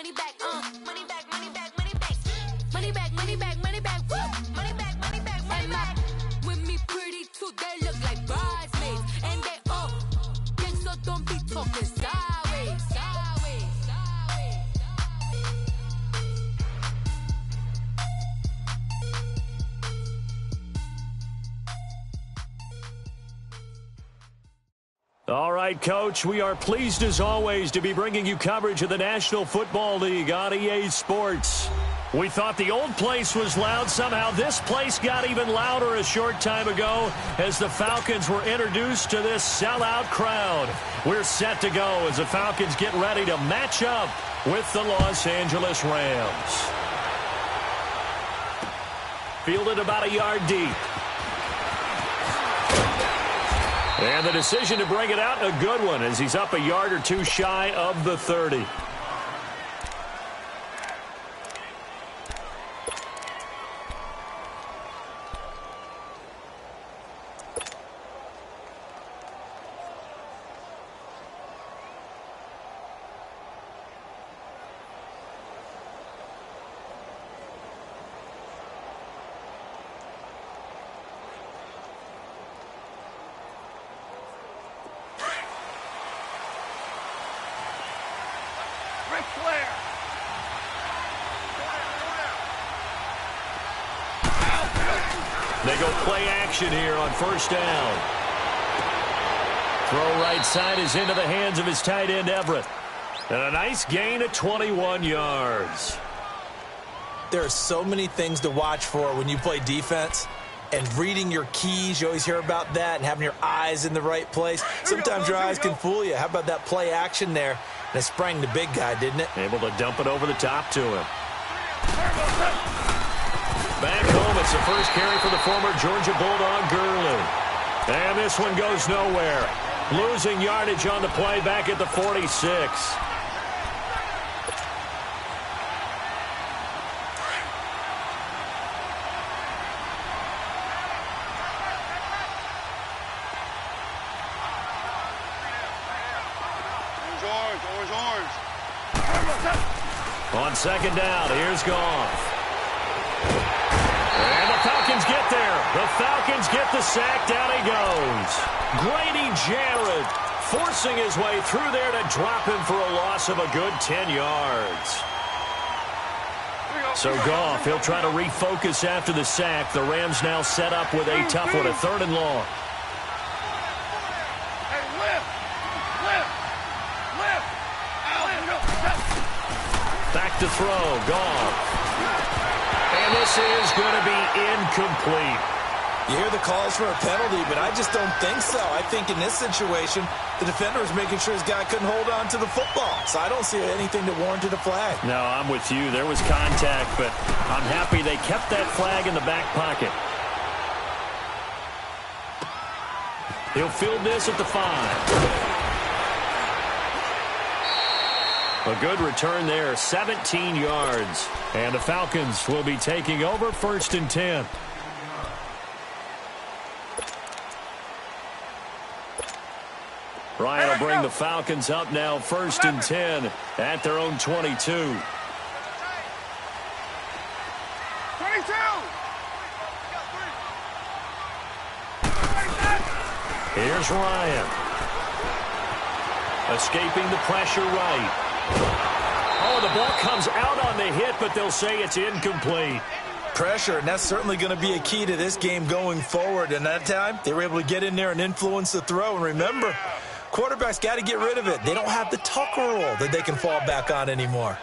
money back, money back, money back, money back. Money back, money back, money back, woo! Money back, money back, money back. With me pretty too, they look like bridesmaids. And they all gang, so don't be talking sideways, sideways, sideways. All right, Coach, we are pleased as always to be bringing you coverage of the National Football League on EA Sports. We thought the old place was loud. Somehow this place got even louder a short time ago as the Falcons were introduced to this sellout crowd. We're set to go as the Falcons get ready to match up with the Los Angeles Rams. Fielded about a yard deep. And the decision to bring it out, a good one, as he's up a yard or two shy of the 30. They go play action here on first down. Throw right side is into the hands of his tight end, Everett. And a nice gain of 21 yards. There are so many things to watch for when you play defense. And reading your keys, you always hear about that, and having your eyes in the right place. Sometimes your eyes can fool you. How about that play action there? And it sprang the big guy, didn't it? Able to dump it over the top to him. Back home, it's the first carry for the former Georgia Bulldog, Gurley. And this one goes nowhere. Losing yardage on the play back at the 46. On second down, here's Goff. And the Falcons get there. The Falcons get the sack. Down he goes. Grady Jarrett forcing his way through there to drop him for a loss of a good 10 yards. So Goff, he'll try to refocus after the sack. The Rams now set up with a tough one, a 3rd and long. Back to throw, Goff. And this is going to be incomplete. You hear the calls for a penalty, but I just don't think so. I think in this situation, the defender was making sure his guy couldn't hold on to the football. So I don't see anything that warranted a flag. No, I'm with you. There was contact, but I'm happy they kept that flag in the back pocket. He'll field this at the 5. A good return there, 17 yards. And the Falcons will be taking over 1st and 10. Ryan will bring the Falcons up now 1st and 10 at their own 22. 22. Here's Ryan. Escaping the pressure right. Oh, the ball comes out on the hit, but they'll say it's incomplete. Pressure, and that's certainly going to be a key to this game going forward. And that time, they were able to get in there and influence the throw. And remember, quarterbacks got to get rid of it. They don't have the tuck rule that they can fall back on anymore.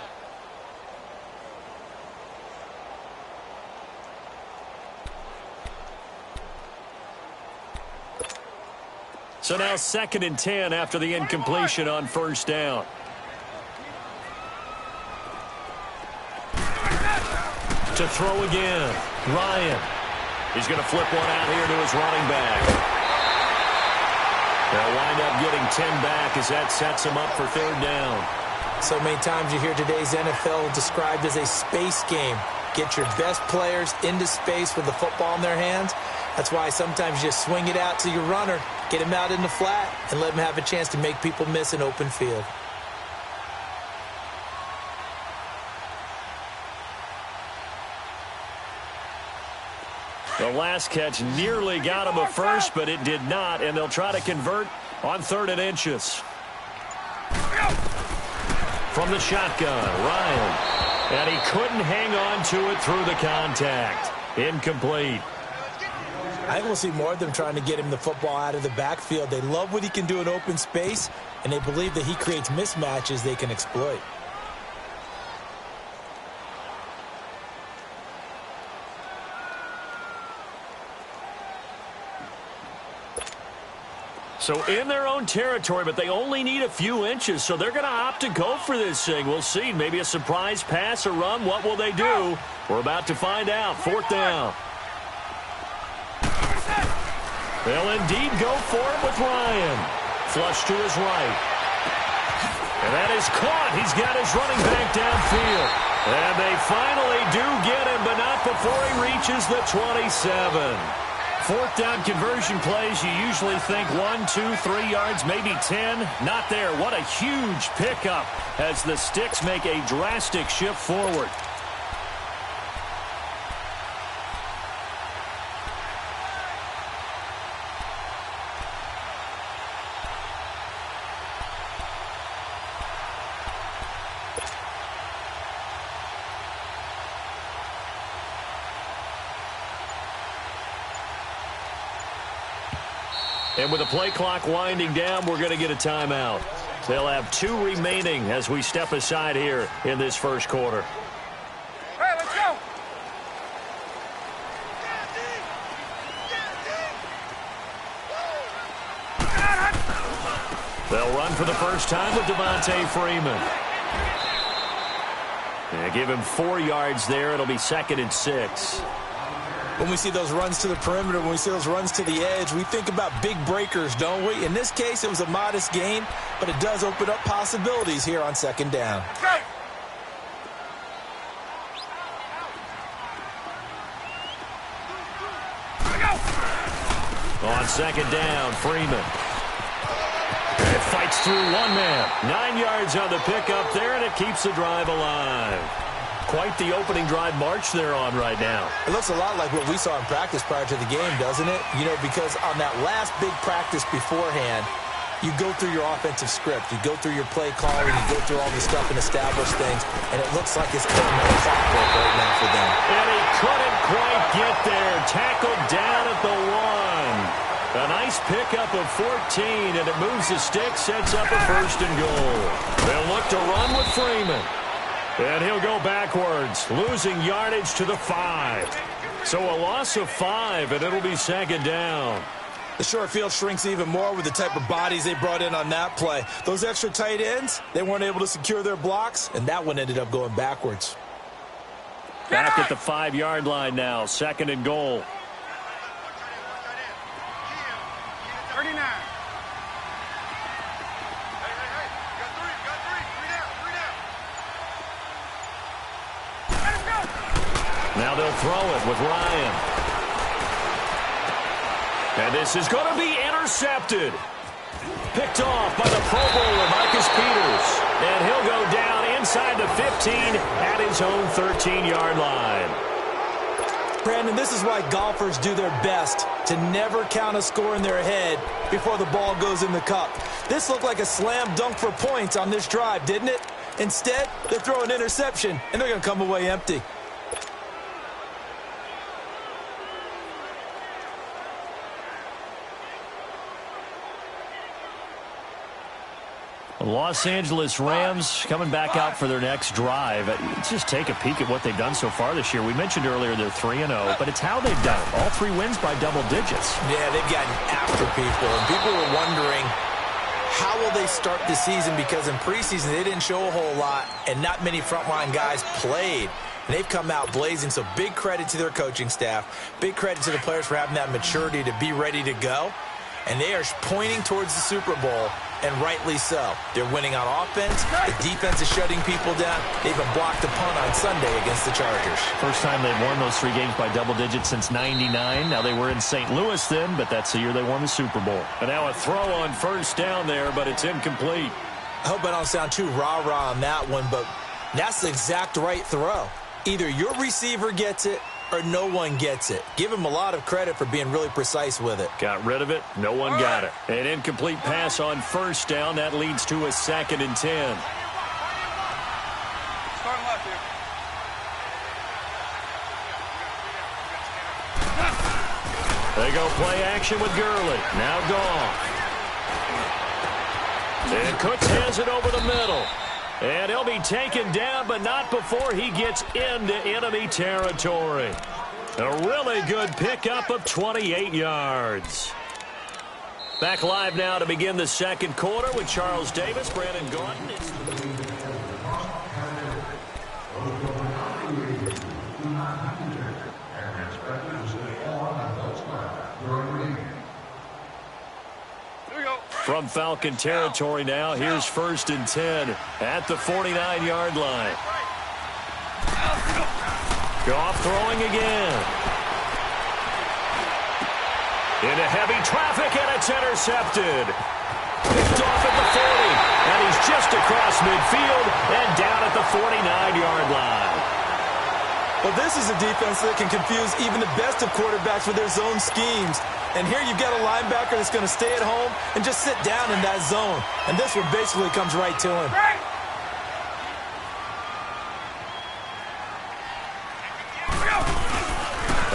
So now 2nd and 10 after the incompletion on first down. To throw again. Ryan. He's going to flip one out here to his running back. They'll wind up getting 10 back as that sets him up for 3rd down. So many times you hear today's NFL described as a space game. Get your best players into space with the football in their hands. That's why sometimes you swing it out to your runner, get him out in the flat, and let him have a chance to make people miss an open field. The last catch nearly got him a first, but it did not, and they'll try to convert on 3rd and inches. From the shotgun, Ryan. And he couldn't hang on to it through the contact. Incomplete. I think we'll see more of them trying to get him the football out of the backfield. They love what he can do in open space, and they believe that he creates mismatches they can exploit. So in their own territory, but they only need a few inches, so they're going to opt to go for this thing. We'll see. Maybe a surprise pass or run. What will they do? We're about to find out. 4th down. They'll indeed go for it with Ryan. Flush to his right. And that is caught. He's got his running back downfield. And they finally do get him, but not before he reaches the 27. 4th down conversion plays, you usually think 1, 2, 3 yards, maybe 10. Not there. What a huge pickup as the Sticks make a drastic shift forward. And with the play clock winding down, we're going to get a timeout. They'll have 2 remaining as we step aside here in this first quarter. Hey, let's go. They'll run for the first time with Devontae Freeman. And give him 4 yards there. It'll be 2nd and 6. When we see those runs to the perimeter, when we see those runs to the edge, we think about big breakers, don't we? In this case, it was a modest gain, but it does open up possibilities here on 2nd down. On 2nd down, Freeman. It fights through one man. 9 yards on the pickup there, and it keeps the drive alive. Quite the opening drive march they're on right now. It looks a lot like what we saw in practice prior to the game, doesn't it? You know, because on that last big practice beforehand, you go through your offensive script. You go through your play calling. You go through all the stuff and establish things. And it looks like it's coming like clockwork right now for them. And he couldn't quite get there. Tackled down at the 1. A nice pickup of 14, and it moves the stick, sets up a 1st and goal. They'll look to run with Freeman. And he'll go backwards, losing yardage to the 5. So a loss of 5, and it'll be 2nd down. The short field shrinks even more with the type of bodies they brought in on that play. Those extra tight ends, they weren't able to secure their blocks, and that one ended up going backwards. Back at the 5-yard line now, 2nd and goal. 39. Now they'll throw it with Ryan. And this is going to be intercepted. Picked off by the Pro Bowler, Marcus Peters. And he'll go down inside the 15 at his own 13-yard line. Brandon, this is why golfers do their best to never count a score in their head before the ball goes in the cup. This looked like a slam dunk for points on this drive, didn't it? Instead, they throw an interception, and they're going to come away empty. The Los Angeles Rams coming back out for their next drive. Let's just take a peek at what they've done so far this year. We mentioned earlier they're 3-0, but it's how they've done it. All 3 wins by double digits. Yeah, they've gotten after people, and people were wondering how will they start the season, because in preseason they didn't show a whole lot, and not many frontline guys played. And they've come out blazing, so big credit to their coaching staff. Big credit to the players for having that maturity to be ready to go. And they are pointing towards the Super Bowl, and rightly so. They're winning on offense. The defense is shutting people down. They even blocked a punt on Sunday against the Chargers. First time they've won those 3 games by double digits since '99. Now, they were in St. Louis then, but that's the year they won the Super Bowl. And now a throw on 1st down there, but it's incomplete. I hope I don't sound too rah-rah on that one, but that's the exact right throw. Either your receiver gets it or no one gets it. Give him a lot of credit for being really precise with it. Got rid of it. No one got it. An incomplete pass on first down. That leads to a 2nd and 10. Starting left here. They go play action with Gurley. Now Goff. And Cooks has it over the middle. And he'll be taken down, but not before he gets into enemy territory. A really good pickup of 28 yards. Back live now to begin the second quarter with Charles Davis, Brandon Gordon. From Falcon territory now, here's 1st and 10 at the 49-yard line. Goff throwing again. Into heavy traffic, and it's intercepted. Picked off at the 40, and he's just across midfield and down at the 49-yard line. Well, this is a defense that can confuse even the best of quarterbacks with their zone schemes. And here you've got a linebacker that's going to stay at home and just sit down in that zone. And this one basically comes right to him.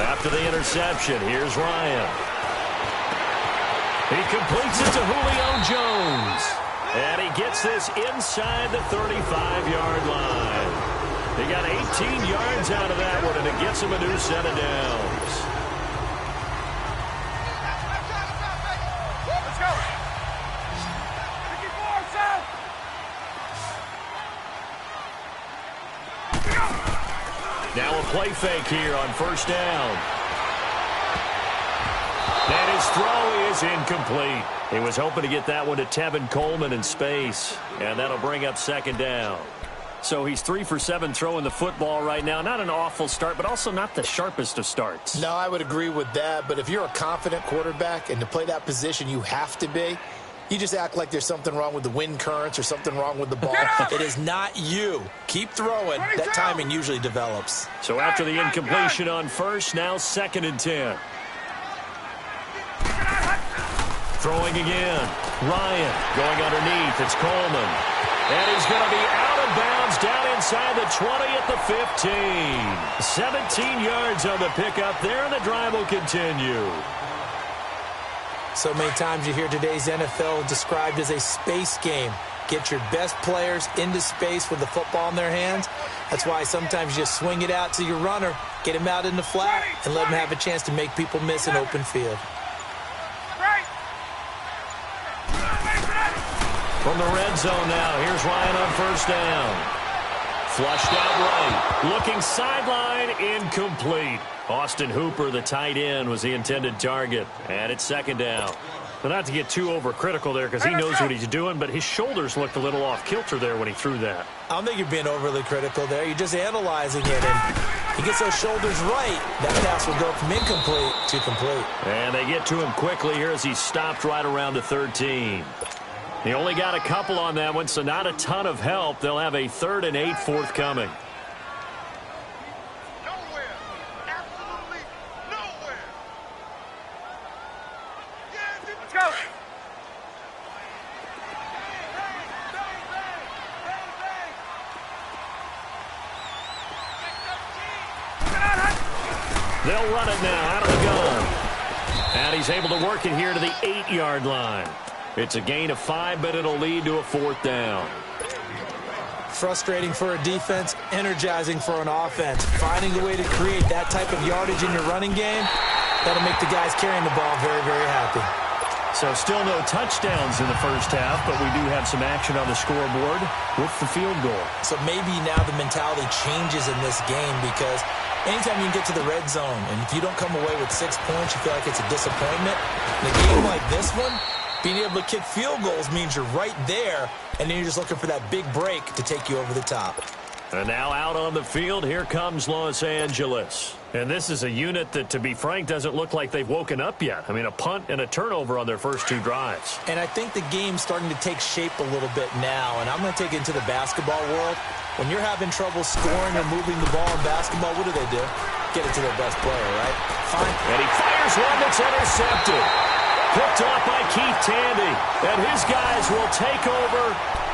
After the interception, here's Ryan. He completes it to Julio Jones. And he gets this inside the 35-yard line. He got 18 yards out of that one, and it gets him a new set of downs. Now a play fake here on first down. And his throw is incomplete. He was hoping to get that one to Tevin Coleman in space. And that'll bring up 2nd down. So he's 3 for 7 throwing the football right now. Not an awful start, but also not the sharpest of starts. No, I would agree with that. But if you're a confident quarterback and to play that position you have to be, you just act like there's something wrong with the wind currents or something wrong with the ball. It is not you. Keep throwing. That timing usually develops. So after the incompletion on first, now 2nd and 10. Throwing again. Ryan going underneath. It's Coleman. And he's going to be out of bounds down inside the 20 at the 15. 17 yards on the pickup there, and the drive will continue. So many times you hear today's NFL described as a space game. Get your best players into space with the football in their hands. That's why sometimes you just swing it out to your runner, get him out in the flat, and let him have a chance to make people miss an open field. From the red zone now, here's Ryan on first down. Flushed out right. Looking sideline, incomplete. Austin Hooper, the tight end, was the intended target. And it's 2nd down. But not to get too overcritical there because he knows what he's doing, but his shoulders looked a little off kilter there when he threw that. I don't think you're being overly critical there. You're just analyzing it. And he gets those shoulders right. That pass will go from incomplete to complete. And they get to him quickly here as he's stopped right around the 13. He only got a couple on that one, so not a ton of help. They'll have a 3rd and 8 forthcoming. Nowhere. Absolutely nowhere. Let's go. They'll run it now out of the gun. And he's able to work it here to the 8-yard line. It's a gain of 5, but it'll lead to a 4th down. Frustrating for a defense, energizing for an offense. Finding a way to create that type of yardage in your running game, that'll make the guys carrying the ball very, very happy. So still no touchdowns in the first half, but we do have some action on the scoreboard with the field goal. So maybe now the mentality changes in this game because anytime you can get to the red zone, and if you don't come away with 6 points, you feel like it's a disappointment. In a game like this one, being able to kick field goals means you're right there, and then you're just looking for that big break to take you over the top. And now out on the field, here comes Los Angeles. And this is a unit that, to be frank, doesn't look like they've woken up yet. I mean, a punt and a turnover on their first 2 drives. And I think the game's starting to take shape a little bit now, and I'm going to take it into the basketball world. When you're having trouble scoring or moving the ball in basketball, what do? get it to their best player, right? Fine. And he fires one that's intercepted. Picked off by Keith Tandy. And his guys will take over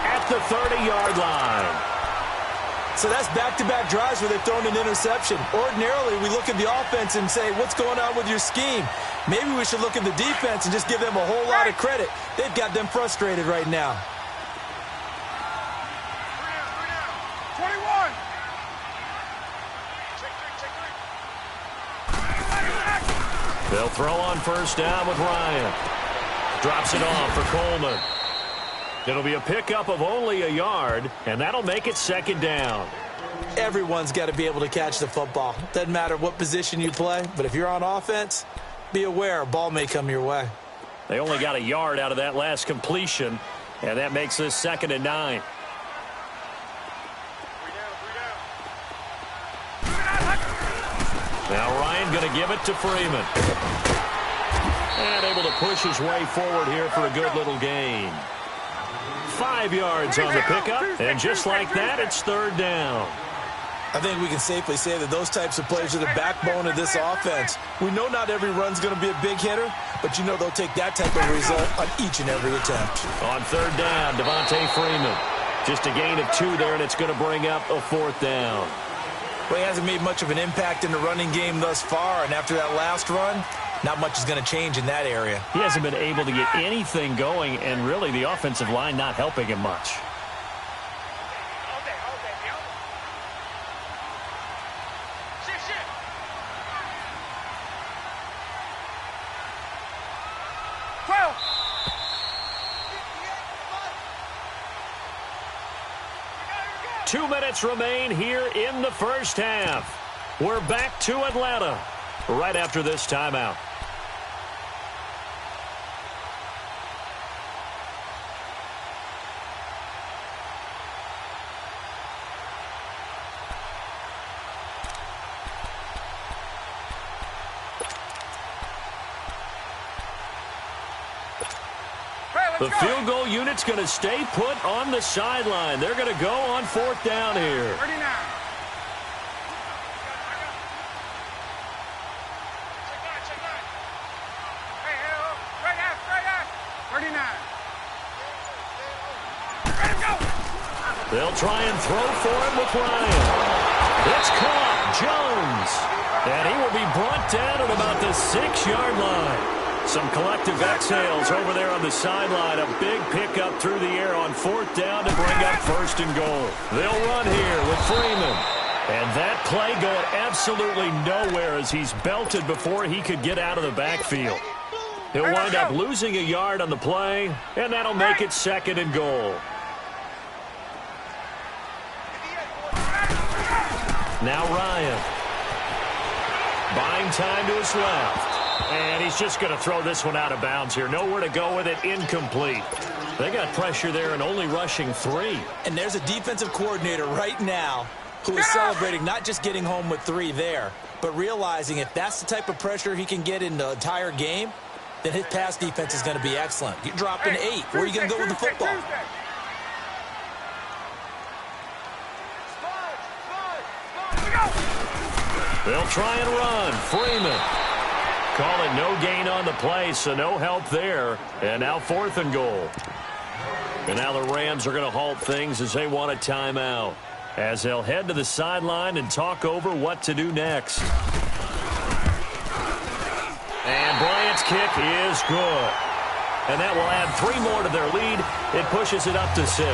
at the 30-yard line. So that's back-to-back drives where they've thrown an interception. Ordinarily, we look at the offense and say, what's going on with your scheme? Maybe we should look at the defense and just give them a whole lot of credit. They've got them frustrated right now. 21. They'll throw on first down with Ryan. Drops it off for Coleman. It'll be a pickup of only a yard, and that'll make it second down. Everyone's got to be able to catch the football. Doesn't matter what position you play, but if you're on offense, be aware a ball may come your way. They only got a yard out of that last completion, and that makes this 2nd and 9. Now Ryan going to give it to Freeman. And able to push his way forward here for a good little gain. 5 yards on the pickup, and just like that, it's 3rd down. I think we can safely say that those types of players are the backbone of this offense. We know not every run's going to be a big hitter, but you know they'll take that type of result on each and every attempt. On 3rd down, Devontae Freeman. Just a gain of 2 there, and it's going to bring up a 4th down. Well, he hasn't made much of an impact in the running game thus far, and after that last run, not much is going to change in that area. He hasn't been able to get anything going, and really the offensive line not helping him much. Two minutes remain here in the first half. We're back to Atlanta right after this timeout. The field goal unit's going to stay put on the sideline. They're going to go on 4th down here. 39. Hey, straight out. 39. Ready to go. They'll try and throw for him with Ryan. It's caught. Jones. And he will be brought down at about the 6-yard line. Some collective exhales over there on the sideline. A big pickup through the air on 4th down to bring up 1st and goal. They'll run here with Freeman. And that play going absolutely nowhere as he's belted before he could get out of the backfield. He'll wind up losing a yard on the play, and that'll make it 2nd and goal. Now Ryan. Buying time to his left. And he's just going to throw this one out of bounds here. Nowhere to go with it. Incomplete. They got pressure there and only rushing 3. And there's a defensive coordinator right now who is celebrating not just getting home with 3 there, but realizing if that's the type of pressure he can get in the entire game, then his pass defense is going to be excellent. You're dropping 8. Where are you going to go with the football? They'll try and run. Freeman. Calling no gain on the play, so no help there. And now 4th and goal. And now the Rams are going to halt things as they want a timeout, as they'll head to the sideline and talk over what to do next. And Bryant's kick is good. And that will add 3 more to their lead. It pushes it up to 6.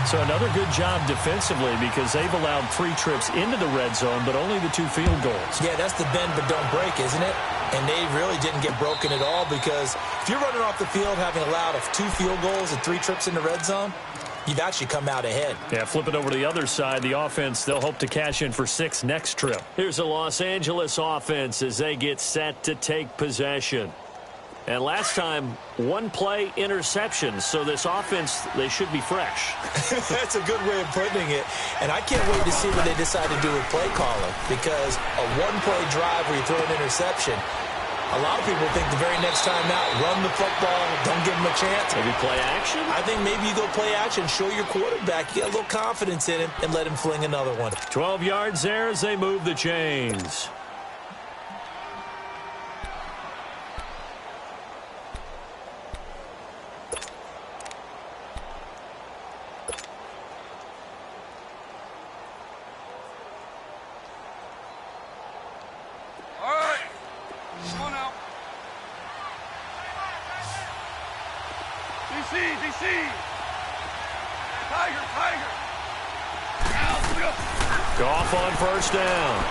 So another good job defensively because they've allowed 3 trips into the red zone, but only the 2 field goals. Yeah, that's the bend but don't break, isn't it? And they really didn't get broken at all because if you're running off the field having allowed 2 field goals and 3 trips in the red zone, you've actually come out ahead. Yeah, flip it over to the other side. The offense, they'll hope to cash in for 6 next trip. Here's the Los Angeles offense as they get set to take possession. And last time, 1 play interception. So this offense, they should be fresh. That's a good way of putting it. And I can't wait to see what they decide to do with play calling. Because a 1-play drive where you throw an interception, A lot of people think the very next time out, run the football, don't give him a chance. Maybe play action? I think maybe you go play action, show your quarterback, you get a little confidence in him, and let him fling another one. 12 yards there as they move the chains. DC! Tiger! Goff on first down.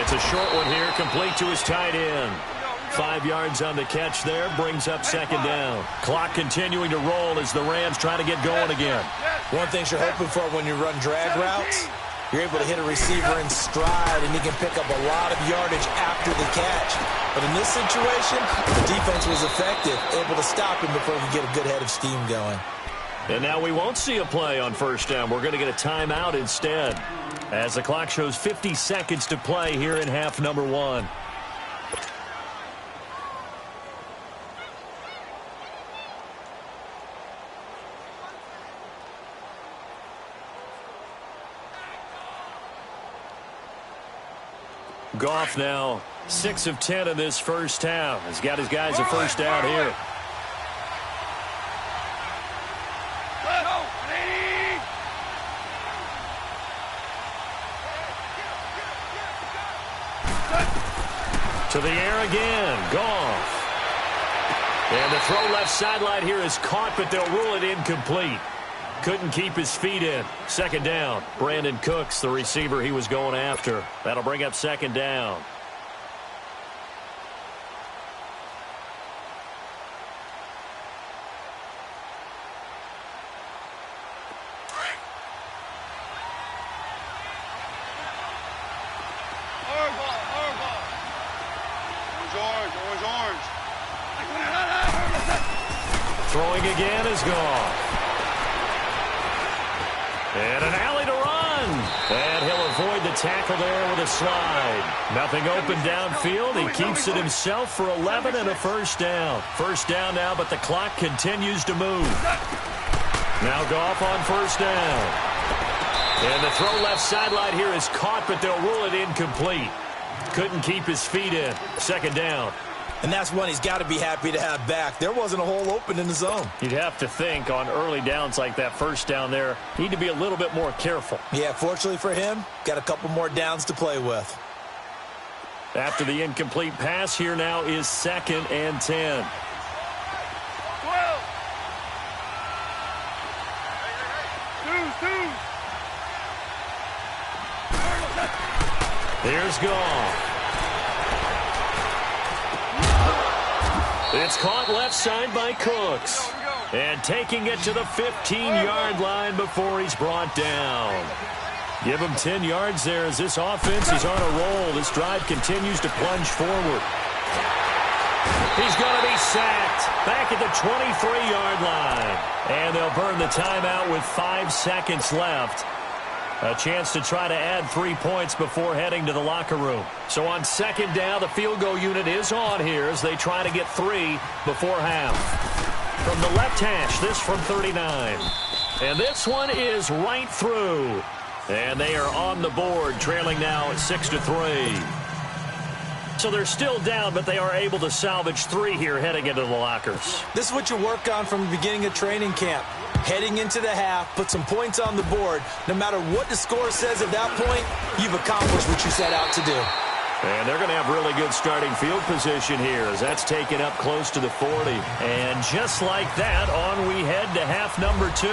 It's a short one here, complete to his tight end. 5 yards on the catch there, brings up second down. Clock continuing to roll as the Rams try to get going again. One thing you're hoping for when you run drag routes, you're able to hit a receiver in stride, and he can pick up a lot of yardage after the catch. But in this situation, the defense was effective, able to stop him before he could get a good head of steam going. And now we won't see a play on first down. We're going to get a timeout instead, as the clock shows 50 seconds to play here in half number 1. Goff now 6 of 10 in this first half. He's got his guys a first down here. To the air again, Goff. And the throw left sideline here is caught, but they'll rule it incomplete. Couldn't keep his feet in. Second down. Brandon Cooks, the receiver he was going after. That'll bring up second down. Orange. Throwing again is Goff. And an alley to run. And he'll avoid the tackle there with a slide. Nothing open downfield. He keeps it himself for 11 and a first down. First down now, but the clock continues to move. Now Goff on first down. And the throw left sideline here is caught, but they'll rule it incomplete. Couldn't keep his feet in. Second down. And that's one he's got to be happy to have back. There wasn't a hole open in the zone. You'd have to think on early downs like that first down there, need to be a little bit more careful. Yeah, fortunately for him, got a couple more downs to play with. After the incomplete pass, here now is 2nd and 10. 2. Here's Goff. It's caught left side by Cooks. And taking it to the 15-yard line before he's brought down. Give him 10 yards there as this offense is on a roll. This drive continues to plunge forward. He's going to be sacked back at the 23-yard line. And they'll burn the timeout with 5 seconds left. A chance to try to add 3 points before heading to the locker room. So on second down, the field goal unit is on here as they try to get 3 before half. From the left hash, this from 39. And this one is right through. And they are on the board, trailing now at 6-3. So they're still down, but they are able to salvage 3 here heading into the lockers. This is what you work on from the beginning of training camp. Heading into the half, put some points on the board. No matter what the score says at that point, you've accomplished what you set out to do. And they're going to have really good starting field position here as that's taken up close to the 40. And just like that, on we head to half number 2.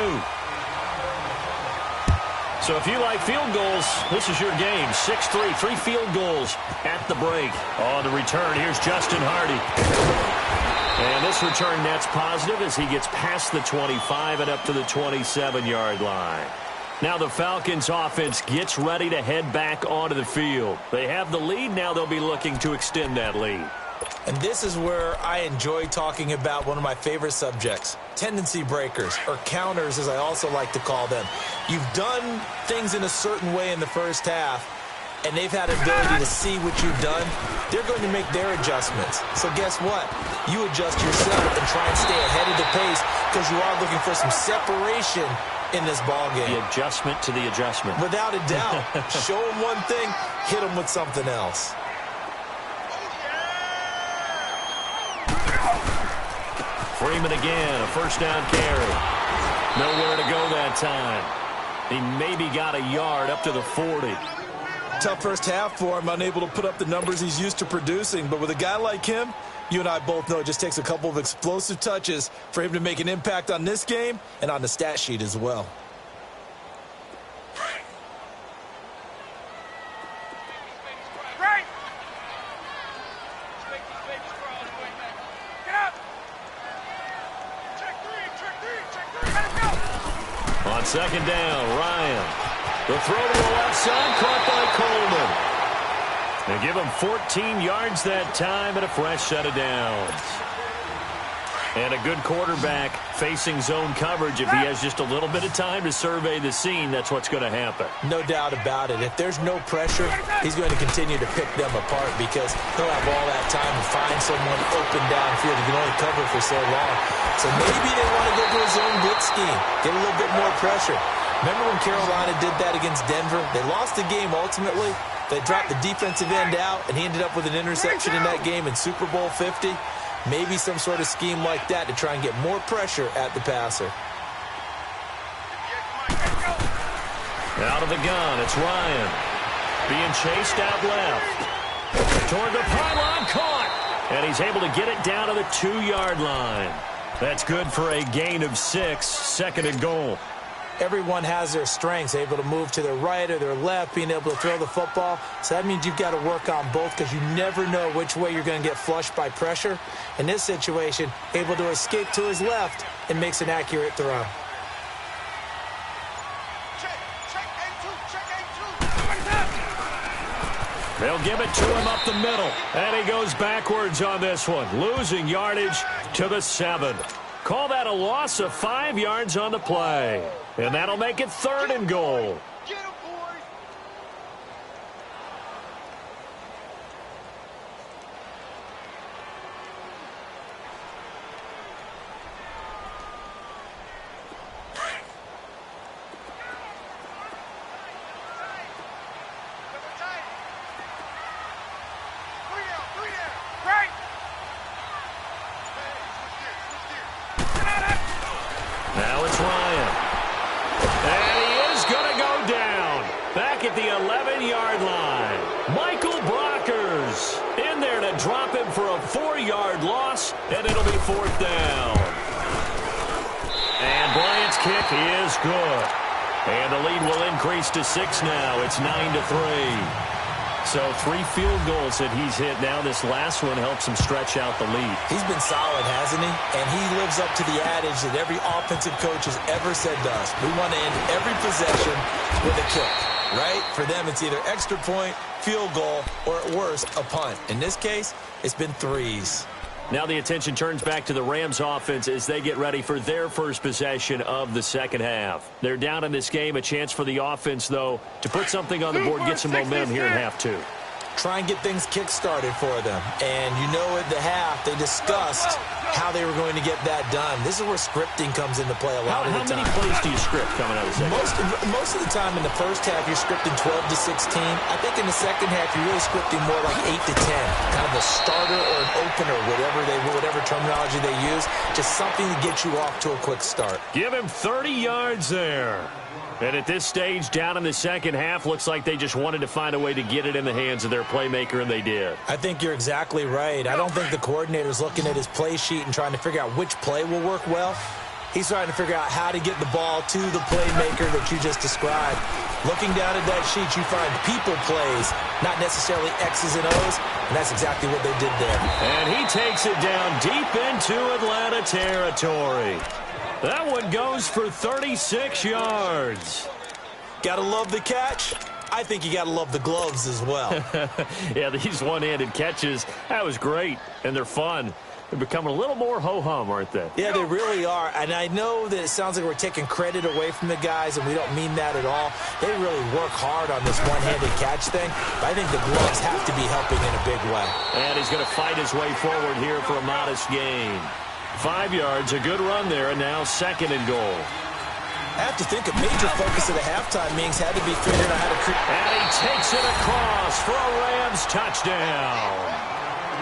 So if you like field goals, this is your game. 6-3, 3 field goals at the break. On the return, here's Justin Hardy. And this return net's positive as he gets past the 25 and up to the 27-yard line. Now the Falcons offense gets ready to head back onto the field. They have the lead. Now they'll be looking to extend that lead. And this is where I enjoy talking about one of my favorite subjects, tendency breakers, or counters as I also like to call them. You've done things in a certain way in the first half. and they've had an ability to see what you've done, they're going to make their adjustments. So guess what? You adjust yourself and try and stay ahead of the pace because you are looking for some separation in this ball game. The adjustment to the adjustment. Without a doubt. Show them one thing, hit them with something else. Freeman again, a first down carry. Nowhere to go that time. He maybe got a yard up to the 40. Tough first half for him, unable to put up the numbers he's used to producing. But with a guy like him, you and I both know it just takes a couple of explosive touches for him to make an impact on this game and on the stat sheet as well. On second down, Ryan. The throw to the left side, caught by Coleman. They give him 14 yards that time and a fresh set of downs. And a good quarterback facing zone coverage. If he has just a little bit of time to survey the scene, that's what's going to happen. No doubt about it. If there's no pressure, he's going to continue to pick them apart because he'll have all that time to find someone open downfield. He can only cover for so long. So maybe they want to go to a zone blitz scheme, get a little bit more pressure. Remember when Carolina did that against Denver? They lost the game ultimately. They dropped the defensive end out, and he ended up with an interception in that game in Super Bowl 50. Maybe some sort of scheme like that to try and get more pressure at the passer. Out of the gun, it's Ryan. Being chased out left. Toward the pylon, caught. And he's able to get it down to the 2-yard line. That's good for a gain of 6, second and goal. Everyone has their strengths, able to move to their right or their left, being able to throw the football. So that means you've got to work on both because you never know which way you're going to get flushed by pressure. In this situation, able to escape to his left and makes an accurate throw. They'll give it to him up the middle, and he goes backwards on this one, losing yardage to the 7. Call that a loss of 5 yards on the play, and that'll make it 3rd and goal. Now it's Ryan. And he is going to go down. Back at the 11-yard line. Michael Brockers in there to drop him for a 4-yard loss, and it'll be 4th down. And Bryant's kick is good. And the lead will increase to 6 now. It's 9-3. So 3 field goals that he's hit now. This last one helps him stretch out the lead. He's been solid, hasn't he? And he lives up to the adage that every offensive coach has ever said to us. We want to end every possession with a kick, right? For them, it's either extra point, field goal, or at worst, a punt. In this case, it's been 3s. Now the attention turns back to the Rams offense as they get ready for their first possession of the second half. They're down in this game. A chance for the offense, though, to put something on the board, get some momentum here in half 2. Try and get things kick-started for them. And you know at the half, they discussed how they were going to get that done. This is where scripting comes into play a lot of the time. How many plays do you script coming out of the second half? Most of the time in the first half, you're scripting 12 to 16. I think in the second half, you're really scripting more like 8 to 10. Kind of a starter or an opener, whatever terminology they use. Just something to get you off to a quick start. Give him 30 yards there. And at this stage, down in the second half, looks like they just wanted to find a way to get it in the hands of their playmaker, and they did. I think you're exactly right. I don't think the coordinator's looking at his play sheet and trying to figure out which play will work well. He's trying to figure out how to get the ball to the playmaker that you just described. Looking down at that sheet, you find people plays, not necessarily X's and O's, and that's exactly what they did there. And he takes it down deep into Atlanta territory. That one goes for 36 yards. Gotta love the catch. I think you gotta love the gloves as well. Yeah, these one-handed catches, that was great, and they're fun. They're becoming a little more ho-hum, aren't they? Yeah, they really are. And I know that it sounds like we're taking credit away from the guys, and we don't mean that at all. They really work hard on this one-handed catch thing. But I think the gloves have to be helping in a big way. And he's going to fight his way forward here for a modest gain. 5 yards, a good run there, and now 2nd and goal. I have to think a major focus of the halftime meetings had to be figuring out how to create. And he takes it across for a Rams touchdown.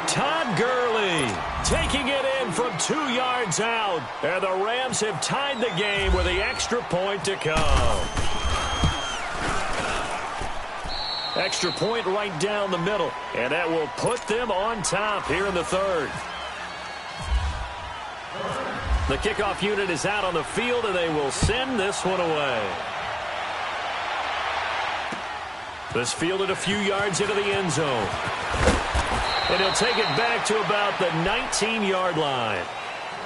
Todd Gurley taking it in from 2 yards out. And the Rams have tied the game with the extra point to come. Extra point right down the middle. And that will put them on top here in the 3rd. The kickoff unit is out on the field, and they will send this one away. This fielded a few yards into the end zone. And he'll take it back to about the 19-yard line.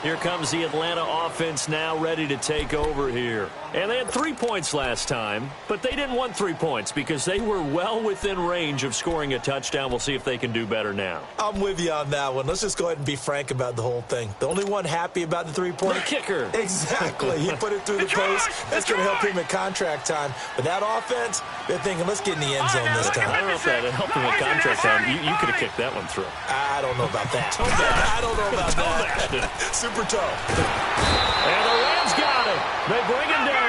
Here comes the Atlanta offense now ready to take over here. And they had 3 points last time, but they didn't want 3 points because they were well within range of scoring a touchdown. We'll see if they can do better now. I'm with you on that one. Let's just go ahead and be frank about the whole thing. The only one happy about the three-point the kicker. Exactly. He put it through the post. That's going to help him at contract time. But that offense, they're thinking, let's get in the end zone this time. I don't know if that helped him at contract time. You could have kicked that one through. I don't know about that. I don't know about that. Super toe. And the Rams got it. They bring him down.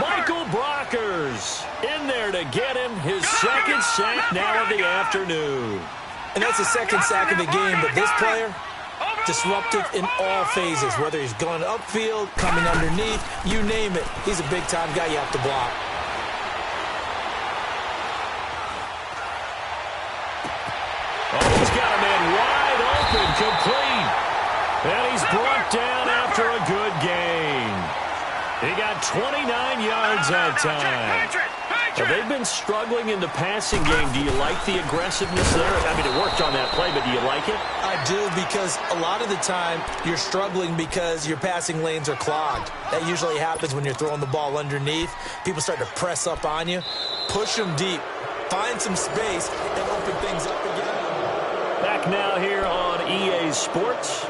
Michael Brockers in there to get him his 2nd sack now of the afternoon. And that's the 2nd sack of the game, but this player, disruptive in all phases, whether he's going upfield, coming underneath, you name it. He's a big-time guy you have to block. Oh, he's got a man wide open, complete. And he's brought down after a good gain. He got 29 yards that time. Well, they've been struggling in the passing game. Do you like the aggressiveness there? I mean, it worked on that play, but do you like it? I do, because a lot of the time you're struggling because your passing lanes are clogged. That usually happens when you're throwing the ball underneath. People start to press up on you. Push them deep. Find some space and open things up again. Back now here on EA Sports.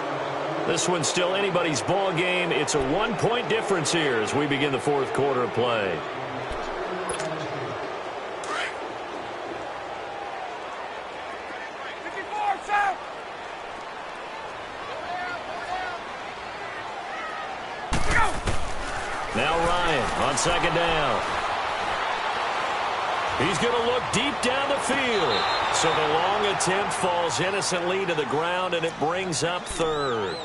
This one's still anybody's ball game. It's a 1-point difference here as we begin the 4th quarter of play. Now Ryan on 2nd down. He's going to look deep down the field. So the long attempt falls innocently to the ground, and it brings up 3rd.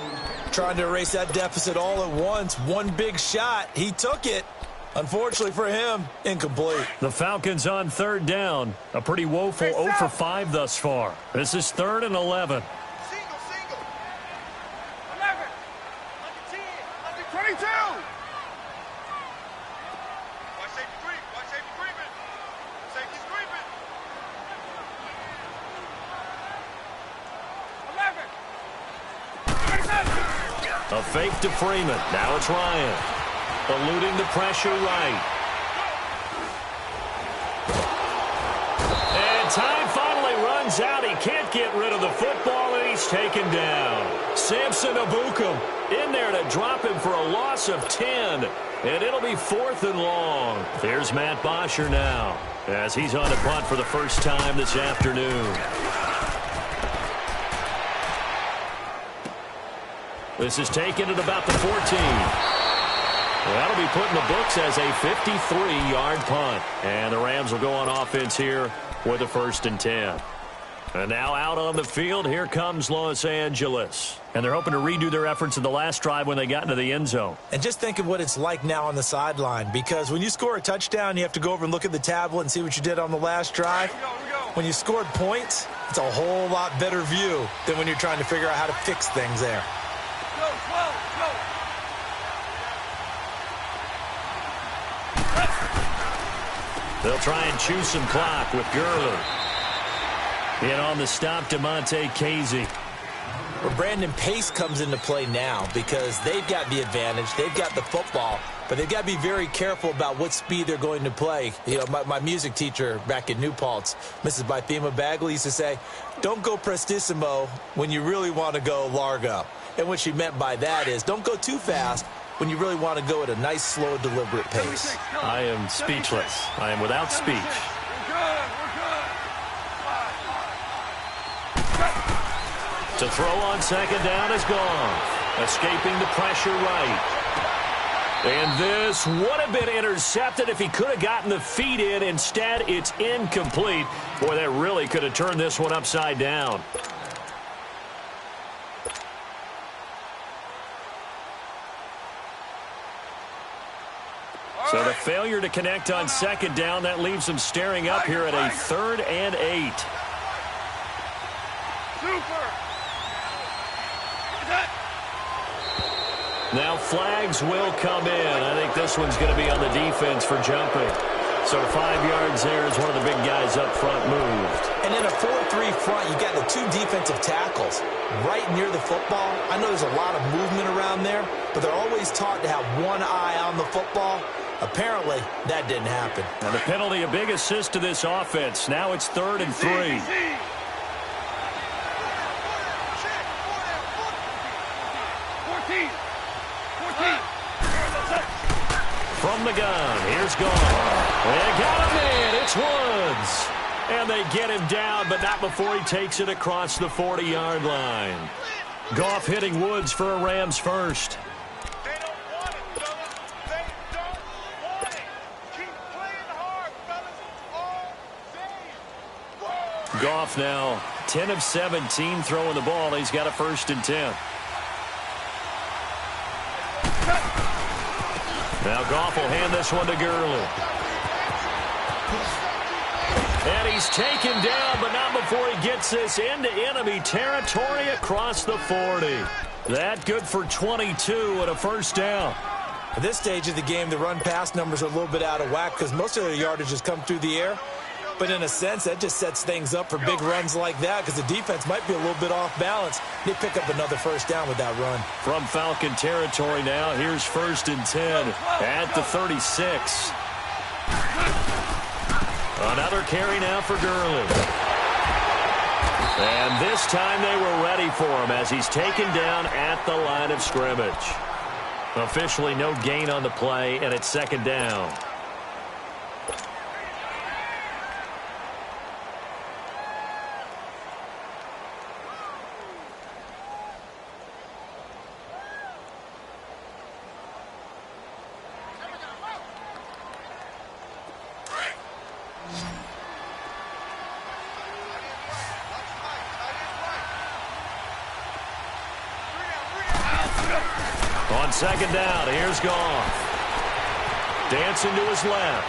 Trying to erase that deficit all at once. One big shot. He took it. Unfortunately for him, incomplete. The Falcons on 3rd down. A pretty woeful 0 for 5 thus far. This is 3rd and 11. Single. 11. 10. 22. Watch safety creep. Watch safety creeping. Safety's creeping. 11. A fake to Freeman. Now it's Ryan. Eluding the pressure right. And time finally runs out. He can't get rid of the football, and he's taken down. Samson Abukum in there to drop him for a loss of 10. And it'll be 4th and long. There's Matt Bosher now as he's on the punt for the first time this afternoon. This is taken at about the 14. That'll be put in the books as a 53-yard punt. And the Rams will go on offense here with a 1st and 10. And now out on the field, here comes Los Angeles. And they're hoping to redo their efforts in the last drive when they got into the end zone. And just think of what it's like now on the sideline, because when you score a touchdown, you have to go over and look at the tablet and see what you did on the last drive. When you scored points, it's a whole lot better view than when you're trying to figure out how to fix things there. They'll try and chew some clock with Gurley. And on the stop, DeMonte Casey. Well, Brandon, pace comes into play now because they've got the advantage. They've got the football. But they've got to be very careful about what speed they're going to play. You know, my music teacher back in New Paltz, Mrs. Bythema Bagley, used to say, don't go prestissimo when you really want to go largo. And what she meant by that is don't go too fast when you really want to go at a nice, slow, deliberate pace. I am speechless. I am without speech. To throw on second down is gone. Escaping the pressure right. And this would have been intercepted if he could have gotten the feet in. Instead, it's incomplete. Boy, that really could have turned this one upside down. So the failure to connect on second down, that leaves them staring up here at a 3rd and 8. Now flags will come in. I think this one's going to be on the defense for jumping. So 5 yards there as one of the big guys up front moved. And in a 4-3 front, you got the 2 defensive tackles right near the football. I know there's a lot of movement around there, but they're always taught to have one eye on the football. Apparently, that didn't happen. And the penalty, a big assist to this offense. Now it's 3rd and 3. From the gun, here's Goff. They got him in. It's Woods. And they get him down, but not before he takes it across the 40-yard line. Goff hitting Woods for a Rams first. They don't want it, fellas. They don't want it. Keep playing hard, fellas, all day. Goff now 10 of 17 throwing the ball. He's got a 1st and 10. Now Goff will hand this one to Gurley. And he's taken down, but not before he gets this into enemy territory across the 40. That good for 22 and a 1st down. At this stage of the game, the run-pass numbers are a little bit out of whack because most of their yardage has come through the air. But in a sense, that just sets things up for big runs like that because the defense might be a little bit off balance. They pick up another 1st down with that run. From Falcon territory now, here's 1st and 10 at the 36. Another carry now for Gurley. And this time they were ready for him as he's taken down at the line of scrimmage. Officially no gain on the play, and it's 2nd down. On 2nd down, here's Goff. Dancing to his left.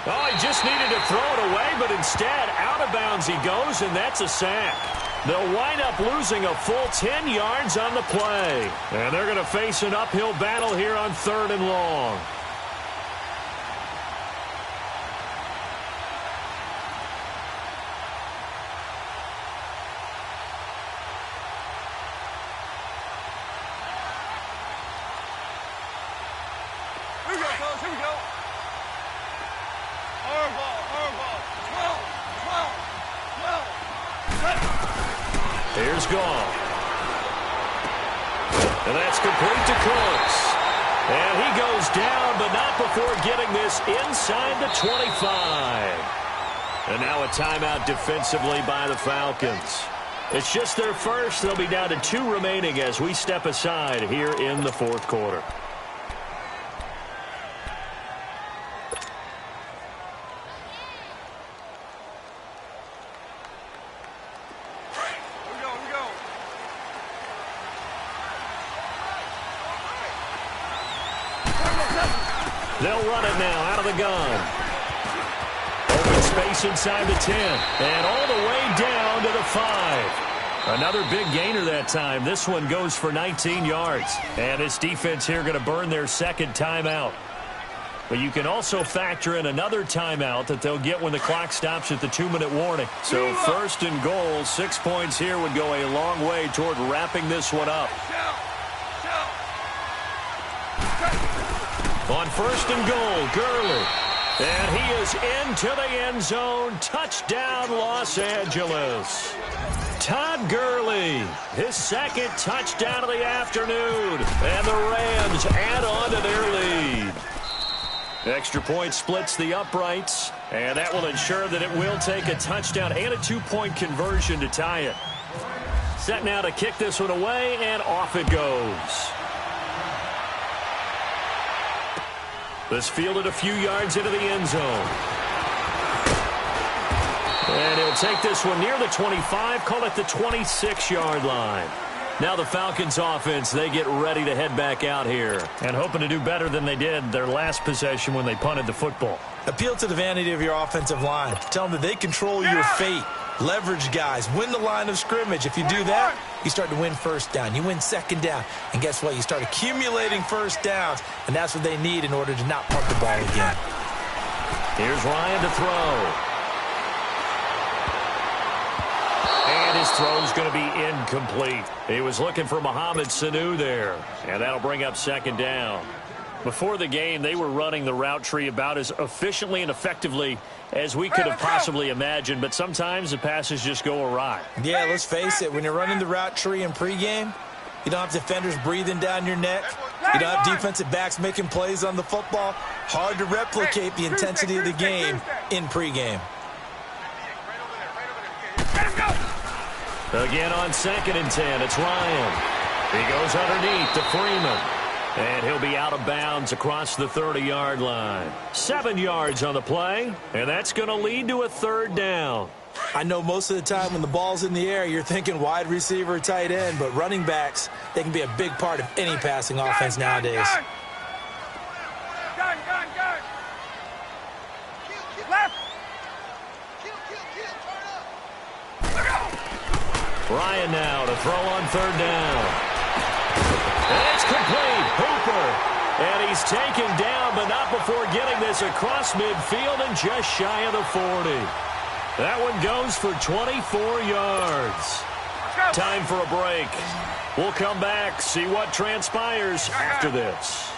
Oh, he just needed to throw it away, but instead, out of bounds he goes, and that's a sack. They'll wind up losing a full 10 yards on the play. And they're going to face an uphill battle here on 3rd and long. Here we go. Hardball. 12. Here's Goff. And that's complete to Cooks. And he goes down, but not before getting this inside the 25. And now a timeout defensively by the Falcons. It's just their first. They'll be down to 2 remaining as we step aside here in the 4th quarter. They'll run it now out of the gun. Open space inside the 10. And all the way down to the 5. Another big gainer that time. This one goes for 19 yards. And this defense here going to burn their 2nd timeout. But you can also factor in another timeout that they'll get when the clock stops at the 2-minute warning. So 1st and goal, 6 points here would go a long way toward wrapping this one up. On first and goal, Gurley. And he is into the end zone. Touchdown, Los Angeles. Todd Gurley, his second touchdown of the afternoon. And the Rams add on to their lead. Extra point splits the uprights. And that will ensure that it will take a touchdown and a 2-point conversion to tie it. Set now to kick this one away, and off it goes. This fielded a few yards into the end zone. And he'll take this one near the 25, call it the 26-yard line. Now the Falcons offense, they get ready to head back out here. And hoping to do better than they did their last possession when they punted the football. Appeal to the vanity of your offensive line. Tell them that they control your fate. Leverage guys. Win the line of scrimmage. If you do that, you start to win first down. You win second down. And guess what? You start accumulating first downs. And that's what they need in order to not punt the ball again. Here's Ryan to throw. And his throw's going to be incomplete. He was looking for Mohamed Sanu there. And that'll bring up second down. Before the game, they were running the route tree about as efficiently and effectively as we could have possibly imagined, but sometimes the passes just go awry. Yeah, let's face it. When you're running the route tree in pregame, you don't have defenders breathing down your neck. You don't have defensive backs making plays on the football. Hard to replicate the intensity of the game in pregame. Again on 2nd and 10, it's Ryan. He goes underneath to Freeman. And he'll be out of bounds across the 30-yard line. 7 yards on the play, and that's going to lead to a third down. I know most of the time when the ball's in the air, you're thinking wide receiver, tight end, but running backs, they can be a big part of any passing offense nowadays. Gun. Left. Ryan now to throw on third down. And it's complete. Hooper. And he's taken down, but not before getting this across midfield and just shy of the 40. That one goes for 24 yards. Time for a break. We'll come back, see what transpires after this.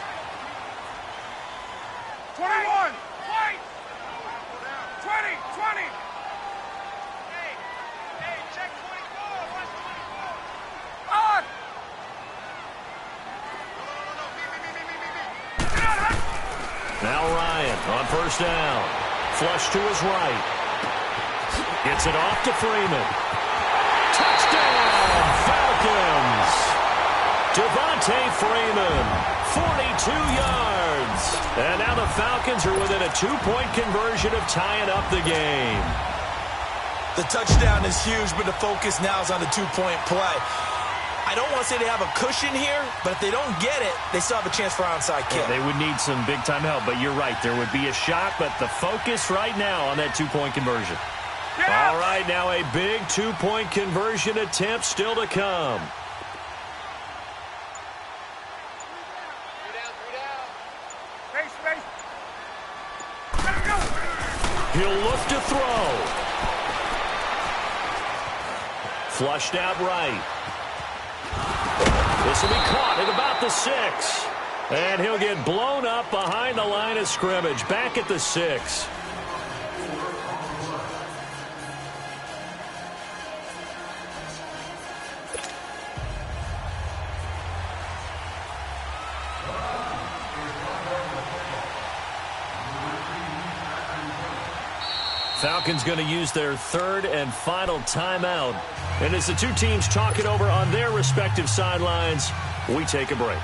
21. Wait. 20. Hey, check 24. Watch 24. On. Now Ryan on first down. Flush to his right. Gets it off to Freeman. Touchdown, Falcons! Devontae Freeman, 42 yards. And now the Falcons are within a 2-point conversion of tying up the game. The touchdown is huge, but the focus now is on the 2-point play. I don't want to say they have a cushion here, but if they don't get it, they still have a chance for onside kick. Yeah, they would need some big-time help, but you're right. There would be a shot, but the focus right now on that 2-point conversion. All right, now a big 2-point conversion attempt still to come. Space. He'll look to throw. Flushed out right. This will be caught at about the 6. And he'll get blown up behind the line of scrimmage. Back at the 6. Falcons going to use their third and final timeout. And as the two teams talk it over on their respective sidelines, we take a break.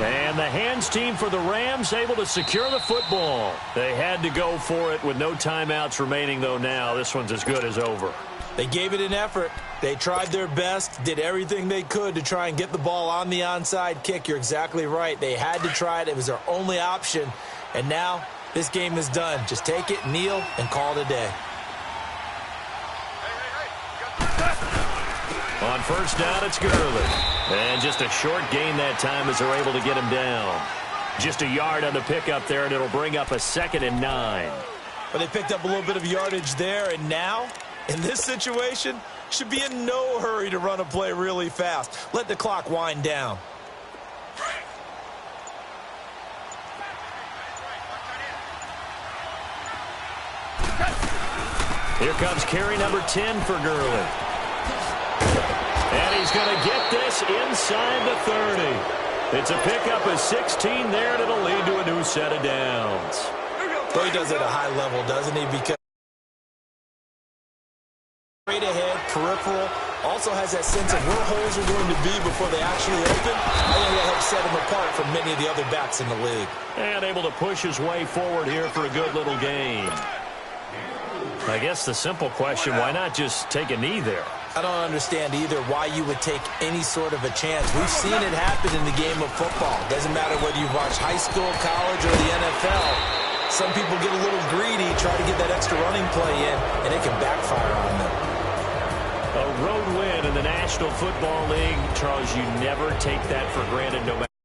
And the hands team for the Rams able to secure the football. They had to go for it with no timeouts remaining, though now. This one's as good as over. They gave it an effort. They tried their best, did everything they could to try and get the ball on the onside kick. You're exactly right. They had to try it. It was their only option. And now this game is done. Just take it, kneel, and call it a day. On first down, it's Gurley. And just a short gain that time as they're able to get him down. Just a yard on the pickup there, and it'll bring up a 2nd and 9. But they picked up a little bit of yardage there, and now, in this situation, should be in no hurry to run a play really fast. Let the clock wind down. Here comes carry number 10 for Gurley. And he's going to get this inside the 30. It's a pickup of 16 there, and it'll lead to a new set of downs. Well, he does it at a high level, doesn't he? Because straight ahead, peripheral, also has that sense of where holes are going to be before they actually open. I think that helps set him apart from many of the other backs in the league. And able to push his way forward here for a good little gain. I guess the simple question, why not just take a knee there? I don't understand either why you would take any sort of a chance. We've seen it happen in the game of football. Doesn't matter whether you watch high school, college, or the NFL. Some people get a little greedy, try to get that extra running play in, and it can backfire on them. A road win in the National Football League. Charles, you never take that for granted no matter.